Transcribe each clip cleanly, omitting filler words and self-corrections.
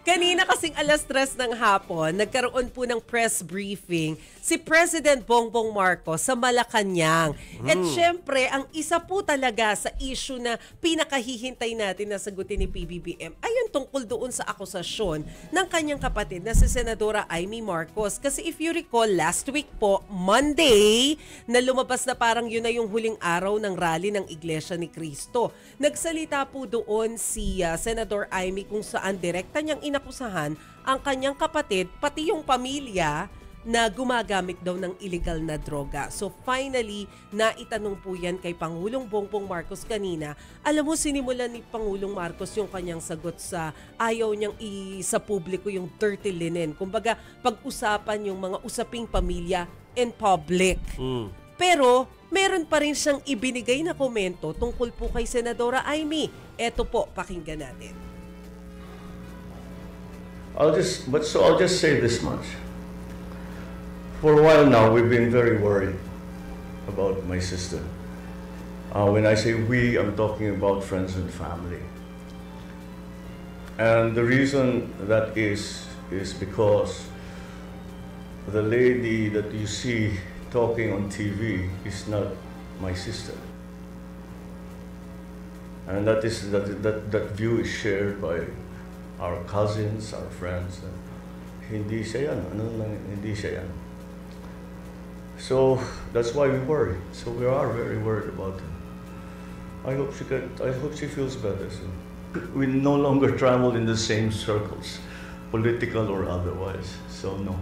Kanina kasing 3:00 ng hapon, nagkaroon po ng press briefing si President Bongbong Marcos sa Malacanang. At syempre, ang isa po talaga sa issue na pinakahihintay natin na sagutin ni PBBM ay yung tungkol doon sa akusasyon ng kanyang kapatid na si Senadora Amy Marcos. Kasi if you recall, last week po, Monday, na lumabas na parang yun na yung huling araw ng rally ng Iglesia ni Cristo. Nagsalita po doon si Senador Amy kung saan direkta niyang inakusahan ang kanyang kapatid, pati yung pamilya, na gumagamit daw ng illegal na droga. So finally, naitanong po yan kay Pangulong Bongbong Marcos kanina. Alam mo, sinimulan ni Pangulong Marcos yung kanyang sagot sa ayaw niyang sa publiko yung dirty linen. Kumbaga, pag-usapan yung mga usaping pamilya in public. Pero, meron pa rin siyang ibinigay na komento tungkol po kay Senadora Amy. Eto po, pakinggan natin. I'll just say this much. For a while now, we've been very worried about my sister. When I say we, I'm talking about friends and family. And the reason that is because the lady that you see talking on TV is not my sister. And that view is shared by our cousins, our friends. Hindi siya yan. Hindi siya yan. So that's why we worry. So we are very worried about her. I hope she feels better soon. We no longer travel in the same circles, political or otherwise. So no.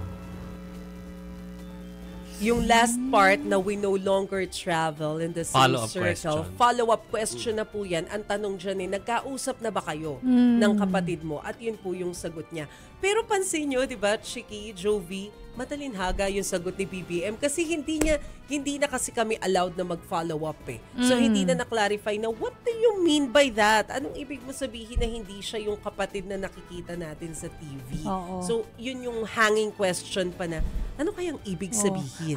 Yung last part na we no longer travel in the same circle. Follow-up question na po yan. Ang tanong dyan nagkausap na ba kayo ng kapatid mo? At yun po yung sagot niya. Pero pansin nyo, di ba, Chiki, Jovi, matalinhaga yung sagot ni BBM kasi hindi na kasi kami allowed na mag-follow up eh. So hindi na na-clarify na what do you mean by that? Anong ibig mo sabihin na hindi siya yung kapatid na nakikita natin sa TV? So yun yung hanging question pa na ano kayang ibig sabihin?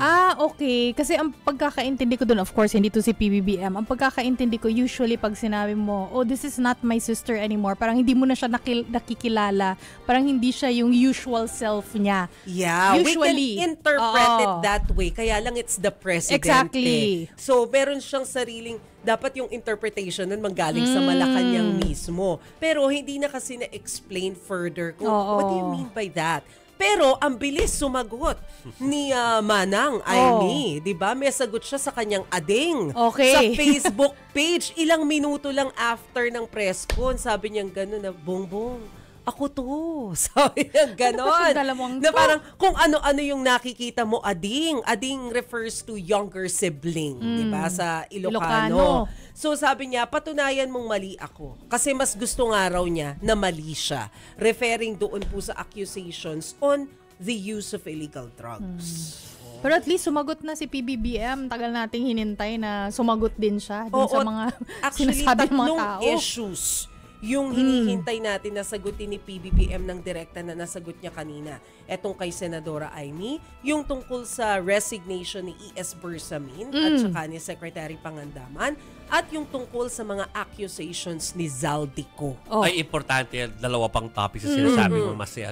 Okay. Kasi ang pagkakaintindi ko dun, of course, hindi to si PBBM. Ang pagkakaintindi ko, usually pag sinabi mo, oh, this is not my sister anymore, parang hindi mo na siya nakikilala. Parang hindi siya yung usual self niya. Yeah, usually, we can interpret it that way. Kaya lang it's the president. Exactly. So, meron siyang sariling, dapat yung interpretation nun manggaling sa Malacanang mismo. Pero hindi na kasi na-explain further kung what do you mean by that? Pero ang bilis sumagot ni Manang Amy, 'di ba? May sagot siya sa kanyang ading sa Facebook page. Ilang minuto lang after ng press con, sabi niya gano'n na, Bongbong, ako to. Sabi niya gano'n. Na parang kung ano-ano yung nakikita mo, ading. Ading refers to younger sibling, 'di ba? Sa Ilocano. So sabi niya, patunayan mong mali ako. Kasi mas gusto nga raw niya na mali siya. Referring doon po sa accusations on the use of illegal drugs. Pero at least sumagot na si PBBM. Tagal nating hinintay na sumagot din siya dun sa mga sinasabi ng mga tao. Issues yung hinihintay natin na sagutin ni PBBM ng direkta na nasagot niya kanina. Etong kay Senadora Amy, yung tungkol sa resignation ni E.S. Bersamin at saka ni Secretary Pangandaman, at yung tungkol sa mga accusations ni Zaldico. Ay, importante yan. Dalawa pang topics na sinasabi mo, Mase.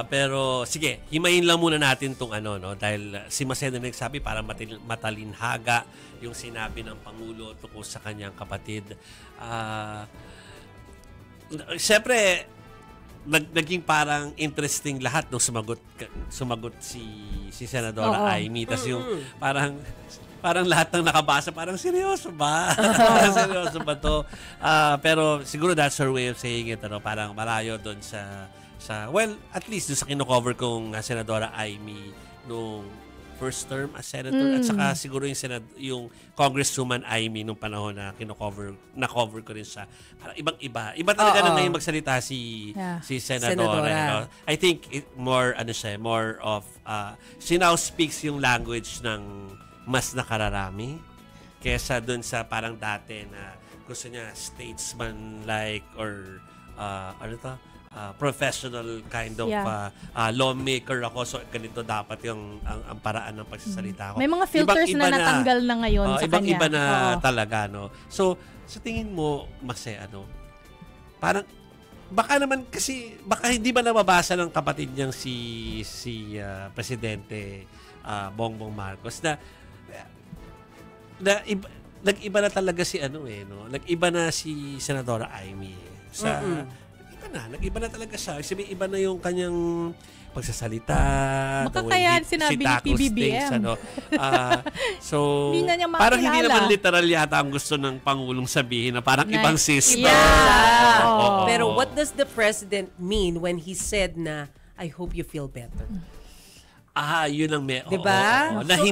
Pero, sige, himayin lang muna natin itong dahil si Mase na nagsabi para matalinhaga yung sinabi ng Pangulo tungkol sa kanyang kapatid. Siyempre, naging parang interesting lahat nung sumagot si Senadora Amy. Tapos yung parang lahat ng nakabasa, parang seryoso ba? Seryoso ba to? Pero siguro that's her way of saying it. Parang malayo doon sa well, at least doon sa kinocover kong Senadora Amy nung first term as senator, at saka siguro yung Congresswoman Amy nung panahon na na-cover ko rin siya. Parang ibang-iba. Iba talaga na ngayon magsalita si Senadora. I think more of she now speaks yung language ng mas nakararami kesa dun sa parang dati na gusto niya statesman-like or professional kind of lawmaker ako, so ganito dapat yung ang paraan ng pagsasalita ko. May mga filters na natanggal na ngayon sa kanya. Ibang-iba na talaga, no? So, sa tingin mo, Mase, parang baka naman kasi, baka hindi ba nababasa ng kapatid niyang si Presidente Bongbong Marcos na nag-iba na talaga si nag-iba na si Senadora Amy. Nag-iba na talaga siya. Sabi, iba na yung kanyang pagsasalita. Baka kaya sinabi ni PBBM. So, Hindi na niya parang hindi makilala. naman literal yata ang gusto ng Pangulong sabihin na parang Na- ibang sister. Yeah. Oo. Pero what does the president mean when he said na, I hope you feel better? Yun ang Diba? Na So,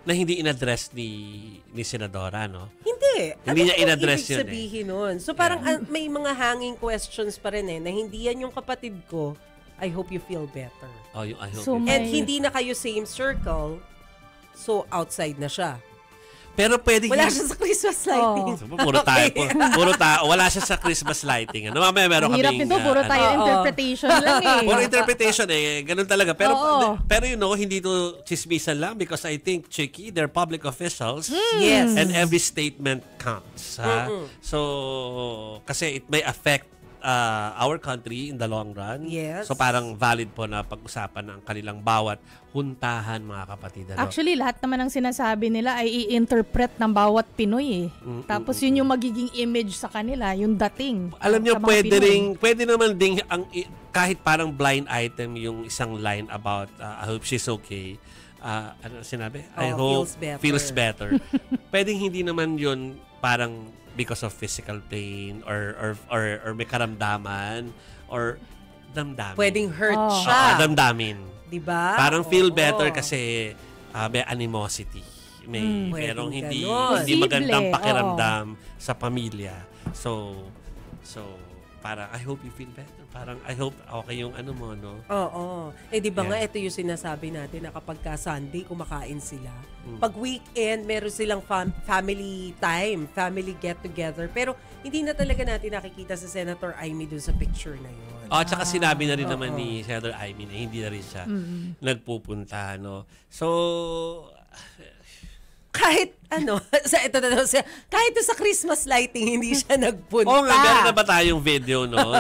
na hindi in-address ni Senadora, no? Hindi. Hindi niya Ano in-address ibig yun sabihin nun? So parang may mga hanging questions pa rin na hindi yan yung kapatid ko, I hope you feel better. Yung I hope So, you- And May- hindi na kayo same circle, so outside na siya. Pero pwedeng Wala siya sa Christmas lighting. So, puro tayo, puro tayo. Wala siya sa Christmas lighting. Mamaya meron Ang hirap kaming... nito, puro tayo Oo. interpretation lang eh. Puro interpretation ganun talaga. Pero Oo. pero hindi to chismisan lang because I think, Chicky, they're public officials. Yes. And every statement counts. Ha? So, kasi it may affect our country in the long run. Yes. So, parang valid po na pag-usapan ng kanilang bawat huntahan, mga kapatid. Actually, lahat naman ng sinasabi nila ay i-interpret ng bawat Pinoy eh. Tapos yun yung magiging image sa kanila, yung dating. Alam nyo, sa mga Pinoy. pwede naman ding kahit parang blind item yung isang line about I hope she's okay. Ano sinabi? I hope feels better. feels better. Pwedeng hindi naman yun parang because of physical pain or may karamdaman or damdamin. Pwedeng hurt Oh. siya. Damdamin. Diba? Parang feel Oo. better kasi may animosity. May merong Pwedeng hindi ganon. hindi magandang Posible, pakiramdam sa pamilya. So parang I hope you feel better. Parang I hope okay yung ano mo, no? Oo. Di ba Yeah. nga, ito yung sinasabi natin na kapag ka Sunday, kumakain sila. Pag weekend, meron silang family time, family get-together. Pero hindi na talaga natin nakikita si Senator Amy dun sa picture na yun. At saka sinabi na rin naman ni Senator Amy na hindi na rin siya nagpupunta, no? So, Kahit kahit sa Christmas lighting, hindi siya nagpunta. meron na ba tayong video no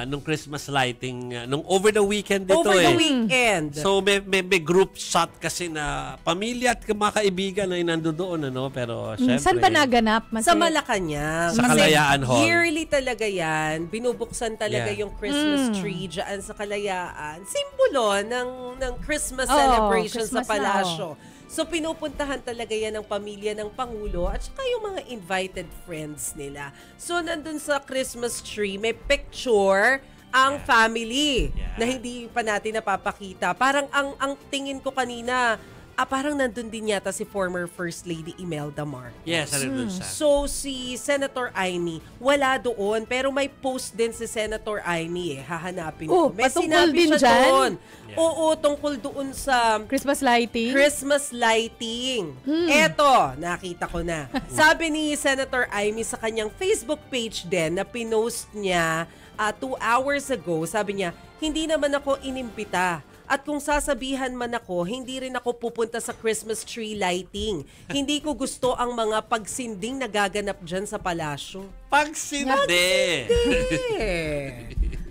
nung Christmas lighting nung over the weekend dito Over the eh. weekend. So may group shot kasi na pamilya at mga kaibigan ay nandoon pero syempre Saan ba naganap? Sa Malacanang. Sa Kasi Kalayaan Hall. yearly talaga yan. Binubuksan talaga Yeah. yung Christmas tree dyan sa Kalayaan. Simbolo ng Christmas Oo, celebration Christmas sa palasyo. So, pinupuntahan talaga yan ng pamilya ng Pangulo at saka yung mga invited friends nila. So, nandun sa Christmas tree, may picture ang family na hindi pa natin napapakita. Parang ang tingin ko kanina, parang nandun din yata si former First Lady Imelda Marcos. Yes, nandun siya. So, si Senator Amy, wala doon. Pero may post din si Senator Amy Hahanapin ko. May patungkol sinabi din siya dyan? doon. Yeah. Oo, tungkol doon sa Christmas lighting? Christmas lighting. Eto, nakita ko na. Sabi ni Senator Amy sa kanyang Facebook page din na pinost niya 2 hours ago, sabi niya, hindi naman ako inimbita. At kung sasabihan man ako, hindi rin ako pupunta sa Christmas tree lighting. Hindi ko gusto ang mga pagsinding nagaganap dyan sa palasyo. Pagsindi.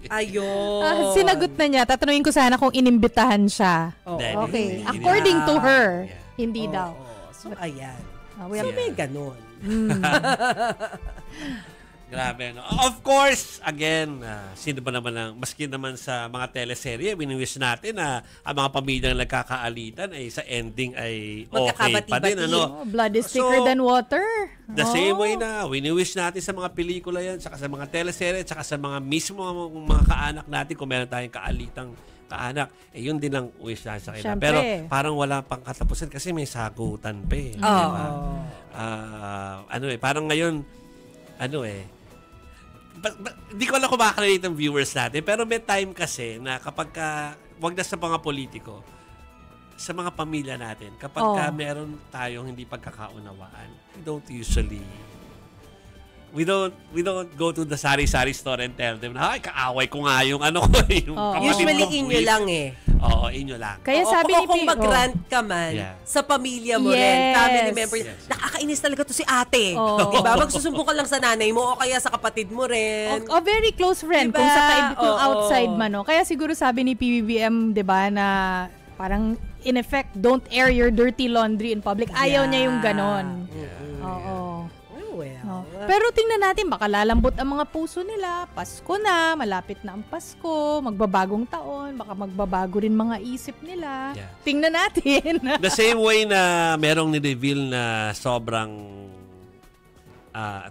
Ayun. Sinagot na niya. Tatanungin ko sana kung inimbitahan siya. Oo. Okay. Hindi. According to her, Yeah. hindi daw. So, ayan. We So, have- may ganun. Grabe, no? Of course, again, sino ba naman maski naman sa mga teleserye, wini-wish natin na ang mga pamilyang nagkakaalitan ay sa ending ay okay pa din, Magkakabati-bati. Oh, ano? blood is thicker So, than water. The same way na wini-wish natin sa mga pelikula yan, saka sa mga teleserye, saka sa mga mismo mga kaanak natin, kung meron tayong kaalitang kaanak, yun din ang wish natin sa kanila. Syempre. Pero parang wala pang katapusan kasi may sagutan pa eh. Oo. Diba? Parang ngayon, hindi ko alam kung makaka-relate ang viewers natin, pero may time kasi na kapag wag na sa mga politiko, sa mga pamilya natin, kapag meron tayong hindi pagkakaunawaan, we don't go to the sari-sari store and tell them na, ay, kaaway ko nga yung ano ko, yung kapatid Usually kong inyo buwis." lang eh. Oo, inyo lang. Kaya Oo, sabi ni kung P- mag-rant ka man Yeah. sa pamilya mo Yes. rin, family member, Yes. nakakainis talaga to si ate. Oo. Diba? Magsusumbong ka lang sa nanay mo o kaya sa kapatid mo rin. O very close friend Diba? kung kung Oo. outside man, no? Kaya siguro sabi ni PBBM, 'di ba, na parang in effect, don't air your dirty laundry in public. Ayaw niya yung ganon. Oo. Oh, well. No. Pero tingnan natin, baka lalambot ang mga puso nila. Pasko na, malapit na ang Pasko, magbabagong taon, baka magbabago rin mga isip nila. Yeah. Tingnan natin. The same way na merong ni-reveal na sobrang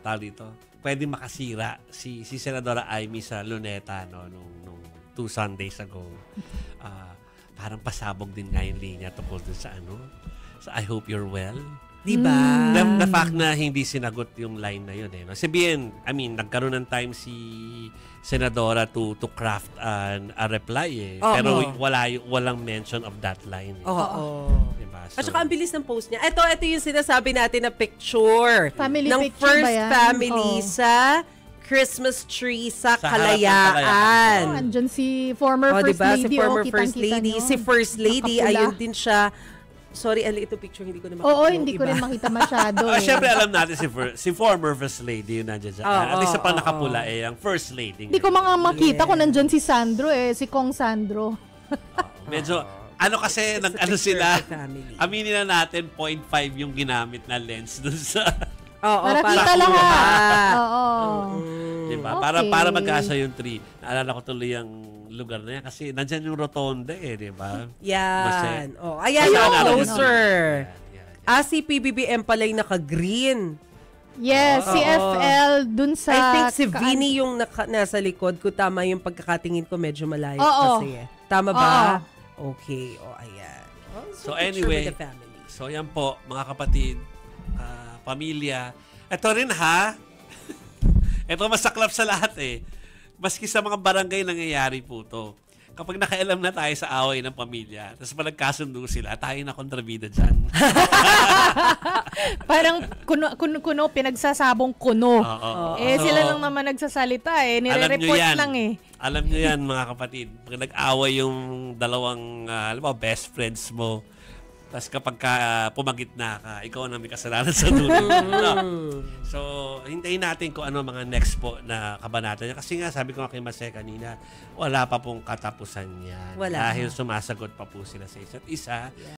tawag dito, pwede makasira si Senadora Amy sa Luneta nung 2 Sundays ago. Parang pasabog din nga yung linya tungkol dun sa sa I hope you're well. Diba? The fact na hindi sinagot yung line na yun eh. No? Sabihin, nagkaroon ng time si Senadora to craft a reply eh. Oo. Pero walang mention of that line. Eh. Oo. Diba? At saka ang bilis ng post niya. Ito yung sinasabi natin na picture. Family ng picture first ba yan? family Oo. sa Christmas tree sa Sa harap ng Kalayaan. Kalayaan. Andyan si former First diba? Lady. Si former kitang-kita First Lady. nyo. Si First Lady, Nakapula. ayun din siya. Sorry, ito picture, hindi ko na makita. Oo, yung hindi ko iba. rin makita masyado. Siyempre alam natin si former First Lady yun nandiyan dyan. At least sa pang nakapula ang First Lady. Hindi ko mga makita kung nandyan si Sandro si Kong Sandro. Medyo, kasi, It's a sila, picture of the family. aminin na natin, 0.5 yung ginamit na lens dun sa, Oo, Para para kita kuha. lahat. Oo. diba? Okay. Para magkasa yung tree. Naalala ko tuloy yung lugar na yan kasi nandyan yung rotonda diba? Yan. Oh, ayan Basta yung naalala nyo. poster. Yan. Si PBBM pala yung naka-green. Yes, si FL dun sa... I think si Vinny yung nasa likod ko. Tama yung pagkakatingin ko. Medyo malayo Oo. kasi eh. Tama ba? Okay. Ayan. So picture anyway, with the family. so yan po, mga kapatid, pamilya. Ito rin ha, ito masaklap sa lahat Maski sa mga barangay nangyayari po to. Kapag nakailam na tayo sa away ng pamilya, tapos pag nagkasundo sila, tayo na kontrabida dyan. Parang kuno, pinagsasabong kuno. Oo. Sila lang naman nagsasalita Nire-report lang Alam nyo yan, mga kapatid. Pag nag-away yung dalawang best friends mo, tapos kapag pumagit na ka, ikaw na may kasalanan sa dulo. So, hintayin natin kung ano mga next po na kabanata niya. Kasi nga, sabi ko nga kay Mase kanina, wala pa pong katapusan yan. Wala. Dahil sumasagot pa po sila sa isa't isa.